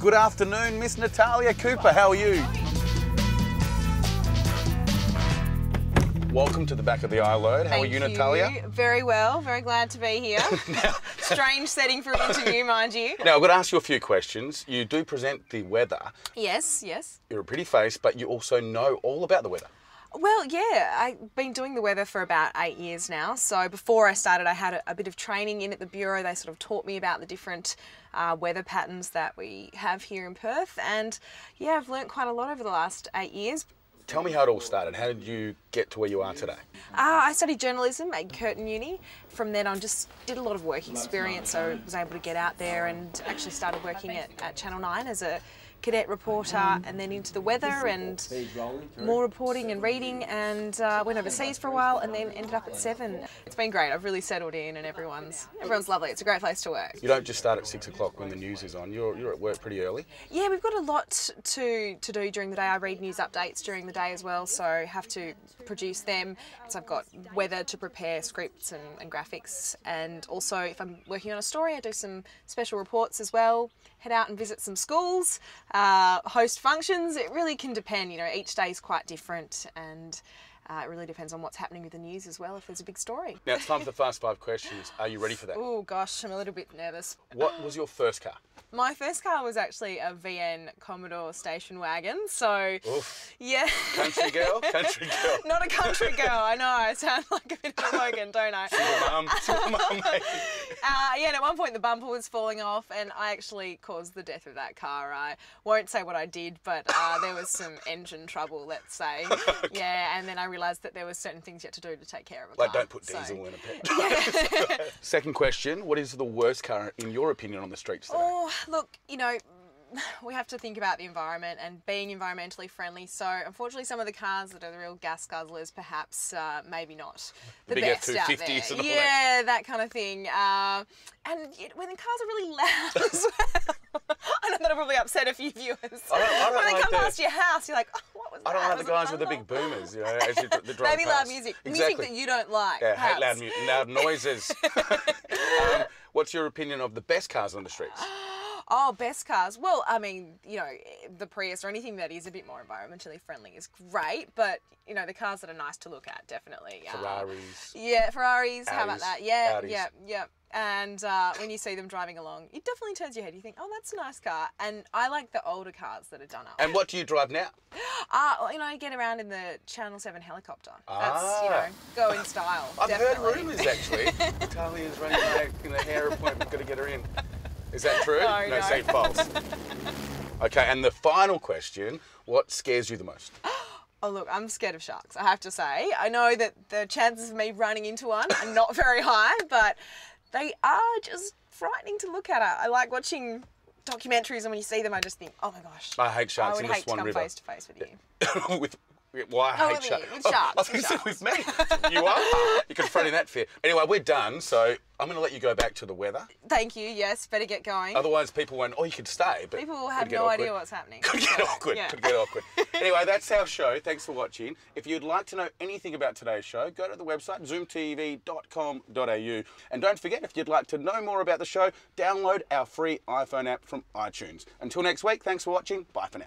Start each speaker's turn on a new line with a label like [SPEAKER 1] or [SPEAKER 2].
[SPEAKER 1] Good afternoon, Miss Natalia Cooper. How are you? Welcome to the back of the eye load. How are you, Natalia?
[SPEAKER 2] Very well. Very glad to be here. Strange setting for an interview, mind you.
[SPEAKER 1] Now, I've got to ask you a few questions. You do present the weather.
[SPEAKER 2] Yes, yes.
[SPEAKER 1] You're a pretty face, but you also know all about the weather.
[SPEAKER 2] Well, yeah, I've been doing the weather for about 8 years now. So before I started, I had a bit of training in at the Bureau. They sort of taught me about the different weather patterns that we have here in Perth. And yeah, I've learnt quite a lot over the last 8 years.
[SPEAKER 1] Tell me how it all started. How did you get to where you are today?
[SPEAKER 2] I studied journalism at Curtin Uni. From then on, just did a lot of work experience, so I was able to get out there and actually started working at Channel 9 as a cadet reporter, and then into the weather and more reporting and reading, and went overseas for a while and then ended up at 7. It's been great. I've really settled in and everyone's lovely. It's a great place to work.
[SPEAKER 1] You don't just start at 6 o'clock when the news is on. You're at work pretty early.
[SPEAKER 2] Yeah, we've got a lot to do during the day. I read news updates during the day as well, so have to produce them. So I've got weather to prepare, scripts and graphics, and also if I'm working on a story, I do some special reports as well. Head out and visit some schools, host functions. It really can depend, you know, each day is quite different, and it really depends on what's happening with the news as well, if there's a big story.
[SPEAKER 1] Now it's time for the fast 5 questions. Are you ready for that?
[SPEAKER 2] Oh gosh, I'm a little bit nervous.
[SPEAKER 1] What was your first car?
[SPEAKER 2] My first car was actually a VN Commodore station wagon, so
[SPEAKER 1] Oof.
[SPEAKER 2] yeah.
[SPEAKER 1] Country girl? Country girl.
[SPEAKER 2] Not a country girl, I know, I sound like a bit of a Logan, don't I?
[SPEAKER 1] Single mum, mate.
[SPEAKER 2] Yeah, and at one point the bumper was falling off and I actually caused the death of that car. I won't say what I did, but there was some engine trouble, let's say. Okay. Yeah, and then I realised that there were certain things you had to do to take care of a car.
[SPEAKER 1] Like don't put diesel in a Pit. Yeah. Second question, what is the worst car in your opinion on the streets today?
[SPEAKER 2] Oh, look, you know, we have to think about the environment and being environmentally friendly. So unfortunately, some of the cars that are the real gas guzzlers, perhaps maybe not the
[SPEAKER 1] big
[SPEAKER 2] best out there.
[SPEAKER 1] F250s and all
[SPEAKER 2] yeah, that kind of thing. And when the cars are really loud as well. I know that'll probably upset a few viewers.
[SPEAKER 1] I don't
[SPEAKER 2] when they
[SPEAKER 1] like
[SPEAKER 2] come past your house, you're like, oh, what was that?
[SPEAKER 1] I don't like the
[SPEAKER 2] Was
[SPEAKER 1] guys with the big boomers, you know, as you drive
[SPEAKER 2] maybe
[SPEAKER 1] past.
[SPEAKER 2] loud music.
[SPEAKER 1] Exactly.
[SPEAKER 2] Music that you don't like.
[SPEAKER 1] Yeah,
[SPEAKER 2] perhaps.
[SPEAKER 1] hate loud noises. What's your opinion of the best cars on the streets?
[SPEAKER 2] Oh, best cars. Well, I mean, you know, the Prius or anything that is a bit more environmentally friendly is great, but, you know, the cars that are nice to look at, definitely.
[SPEAKER 1] Ferraris.
[SPEAKER 2] Yeah, Ferraris.
[SPEAKER 1] Audis,
[SPEAKER 2] how about that? Yeah,
[SPEAKER 1] Audis.
[SPEAKER 2] yeah. And when you see them driving along, it definitely turns your head. You think, oh, that's a nice car. And I like the older cars that are done up.
[SPEAKER 1] And what do you drive now?
[SPEAKER 2] Well, you know, I get around in the Channel 7 helicopter. That's, you know, go in style.
[SPEAKER 1] I've
[SPEAKER 2] definitely.
[SPEAKER 1] heard rumours, actually. Natalia's running back in a hair appointment. Got to get her in. Is that true?
[SPEAKER 2] No.
[SPEAKER 1] Say false. Okay, and the final question, what scares you the most?
[SPEAKER 2] Oh, look, I'm scared of sharks, I have to say. I know that the chances of me running into one are not very high, but they are just frightening to look at. I like watching documentaries, and when you see them, I just think, oh my gosh.
[SPEAKER 1] I hate sharks in the Swan River.
[SPEAKER 2] I would hate to come face to face with you.
[SPEAKER 1] Why I hate sharks?
[SPEAKER 2] With sharks.
[SPEAKER 1] I think it's with me. You are? You're confronting that fear. Anyway, we're done, so I'm going to let you go back to the weather.
[SPEAKER 2] Thank you, yes, better get going.
[SPEAKER 1] Otherwise people won't, you could stay. But
[SPEAKER 2] people will have no idea what's happening.
[SPEAKER 1] Could get awkward,
[SPEAKER 2] yeah.
[SPEAKER 1] Could get awkward. Anyway, that's our show. Thanks for watching. If you'd like to know anything about today's show, go to the website, zoomtv.com.au. And don't forget, if you'd like to know more about the show, download our free iPhone app from iTunes. Until next week, thanks for watching. Bye for now.